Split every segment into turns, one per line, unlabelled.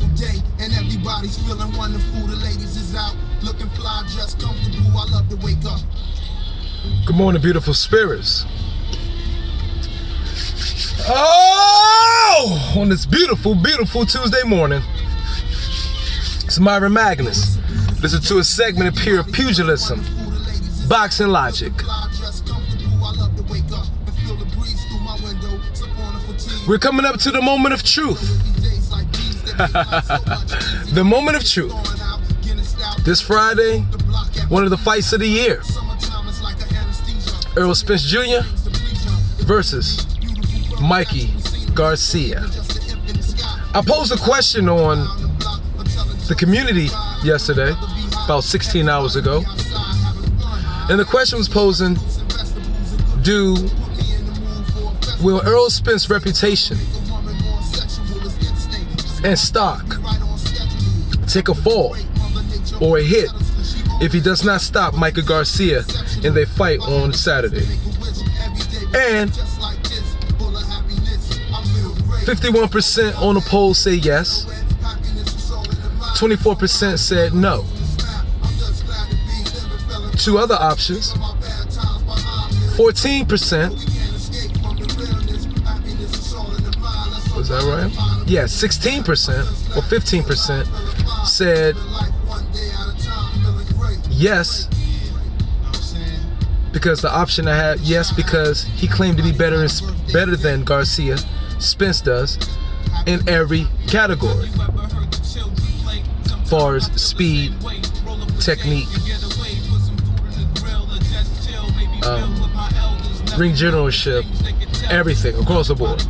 beautiful day, and everybody's feeling wonderful. The ladies is out, looking fly, dressed comfortable. I love to wake up.
Good morning, beautiful spirits. Oh, on this beautiful, beautiful Tuesday morning, it's Myron Magnus. Listen to a segment of pure pugilism, boxing logic. We're coming up to the moment of truth. The moment of truth. This Friday, one of the fights of the year. Errol Spence Jr. versus Mikey Garcia. I posed a question on the community yesterday, about 16 hours ago. And the question was posing, will Errol Spence's reputation and stock take a fall or a hit if he does not stop Mikey Garcia in their fight on Saturday? And 51% on the poll say yes, 24% said no. Two other options, 14%, was that right? Yeah, 16% or 15% said yes, because the option I had, yes, because he claimed to be better than Garcia, Spence does, in every category. As far as speed, technique, ring generalship, everything across the board.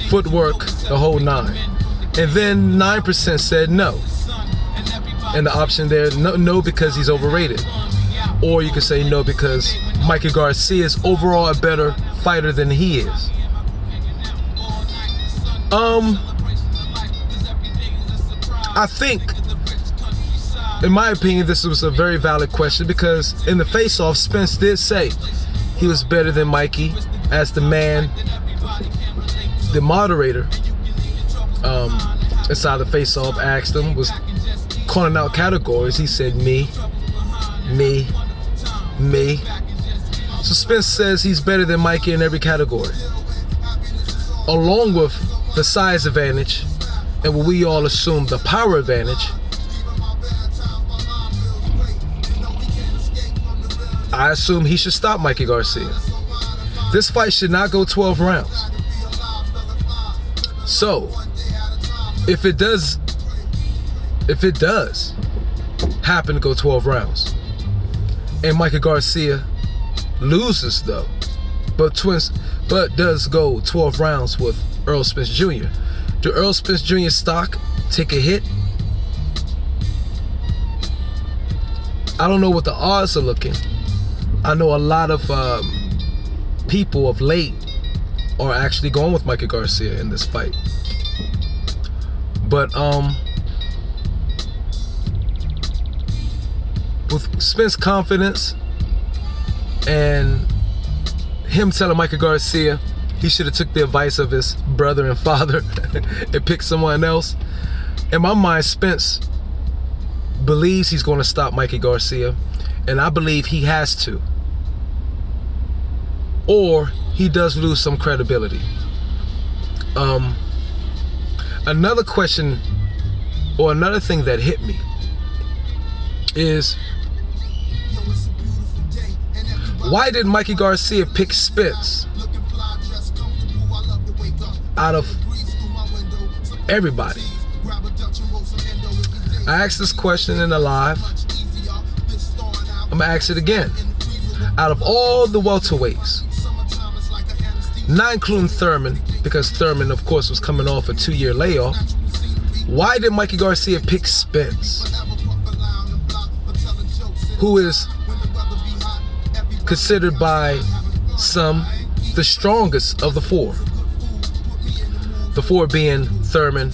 Footwork, the whole nine. And then 9% said no. And the option there, no because he's overrated. Or you could say no because Mikey Garcia is overall a better fighter than he is. I think, in my opinion, this was a very valid question because in the face-off, Spence did say he was better than Mikey as the man, the moderator inside the face-off asked him, was calling out categories. He said me. So Spence says he's better than Mikey in every category, along with the size advantage and what we all assume the power advantage. I assume he should stop Mikey Garcia. This fight should not go 12 rounds. So, if it does happen to go 12 rounds, and Mikey Garcia loses though, but does go 12 rounds with Errol Spence Jr., do Errol Spence Jr. stock take a hit? I don't know what the odds are looking. I know a lot of people of late are actually going with Mikey Garcia in this fight. But with Spence's confidence and him telling Mikey Garcia he should have took the advice of his brother and father and picked someone else, in my mind, Spence believes he's going to stop Mikey Garcia, and I believe he has to, or he does lose some credibility. Another question, or another thing that hit me is, why did Mikey Garcia pick Spence out of everybody? I asked this question in the live. I'm gonna ask it again. Out of all the welterweights, not including Thurman, because Thurman, of course, was coming off a 2-year layoff, why did Mikey Garcia pick Spence, who is considered by some the strongest of the four? The four being Thurman,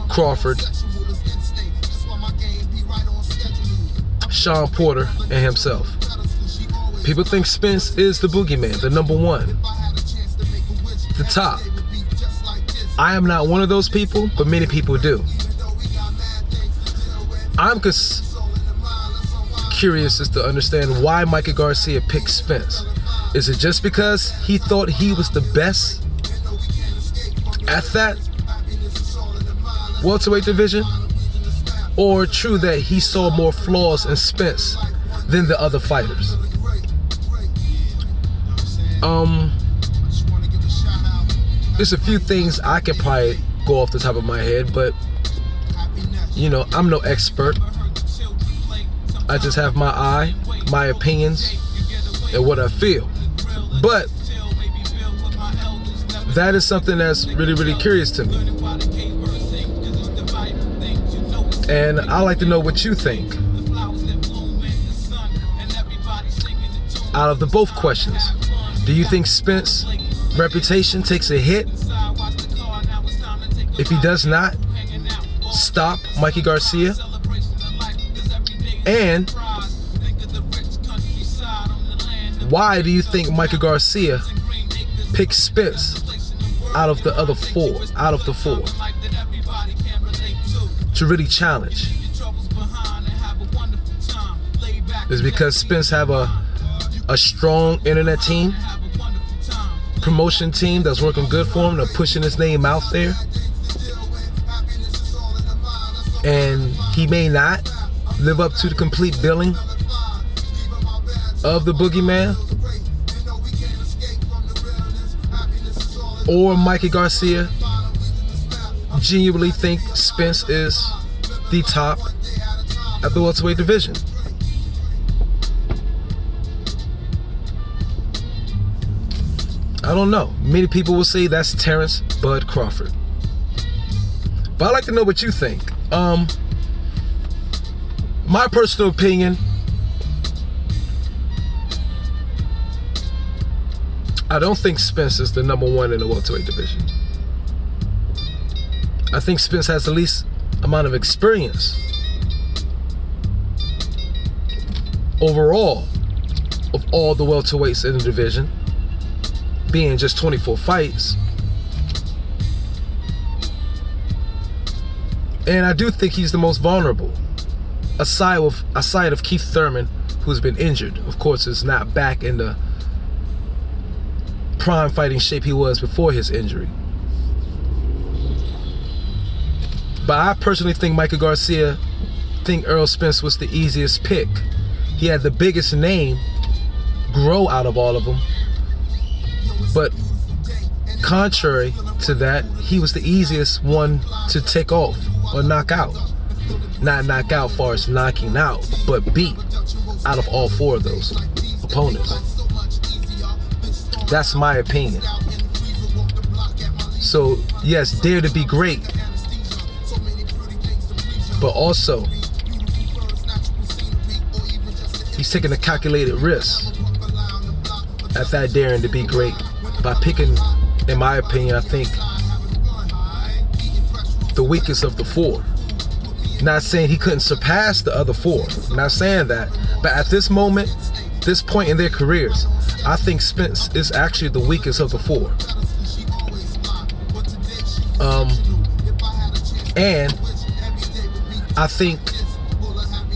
Crawford, Sean Porter, and himself. People think Spence is the boogeyman, the number one, the top. I am not one of those people, but many people do. I'm curious as to understand why Mikey Garcia picked Spence. Is it just because he thought he was the best at that welterweight division? Or true that he saw more flaws in Spence than the other fighters? There's a few things I can probably go off the top of my head, but you know, I'm no expert. I just have my eye, my opinions, and what I feel. But that is something that's really, really curious to me. And I like to know what you think. Out of the both questions, do you think Spence's reputation takes a hit if he does not stop Mikey Garcia? And why do you think Mikey Garcia picked Spence out of the four, to really challenge? Is it because Spence have a strong internet team, promotion team that's working good for him, they're pushing his name out there, and he may not live up to the complete billing of the boogeyman? Or Mikey Garcia genuinely think Spence is the top at the welterweight division? I don't know. Many people will say that's Terrence Bud Crawford. But I'd like to know what you think. My personal opinion, I don't think Spence is the #1 in the welterweight division. I think Spence has the least amount of experience overall of all the welterweights in the division, being just 24 fights. And I do think he's the most vulnerable, aside of Keith Thurman, who's been injured. Of course, is not back in the prime fighting shape he was before his injury. But I personally think Mikey Garcia think Errol Spence was the easiest pick. He had the biggest name grow out of all of them. But contrary to that, he was the easiest one to take off or knock out. Not knock out far as knocking out, but beat out of all 4 of those opponents. That's my opinion. So yes, dare to be great, but also he's taking a calculated risk at that daring to be great by picking, in my opinion, I think the weakest of the 4. Not saying he couldn't surpass the other 4, not saying that, but at this moment, this point in their careers, I think Spence is actually the weakest of the 4. And I think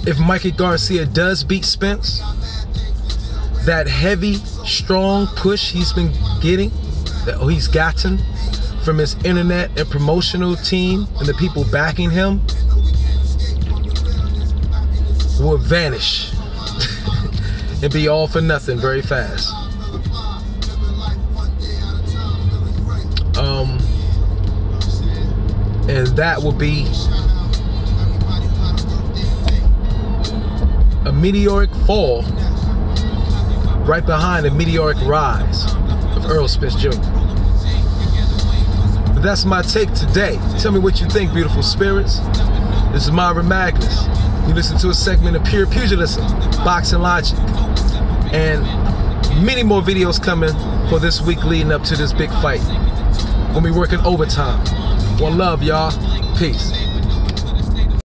if Mikey Garcia does beat Spence, that heavy, strong push he's been getting, that he's gotten from his internet and promotional team and the people backing him, will vanish and be all for nothing very fast. And that will be a meteoric fall right behind the meteoric rise of Errol Spence Jr. But that's my take today. Tell me what you think, beautiful spirits. This is Myra Magnus. You listen to a segment of Pure Pugilism, Boxing Logic, and many more videos coming for this week leading up to this big fight. Gonna be working overtime. One love, y'all. Peace.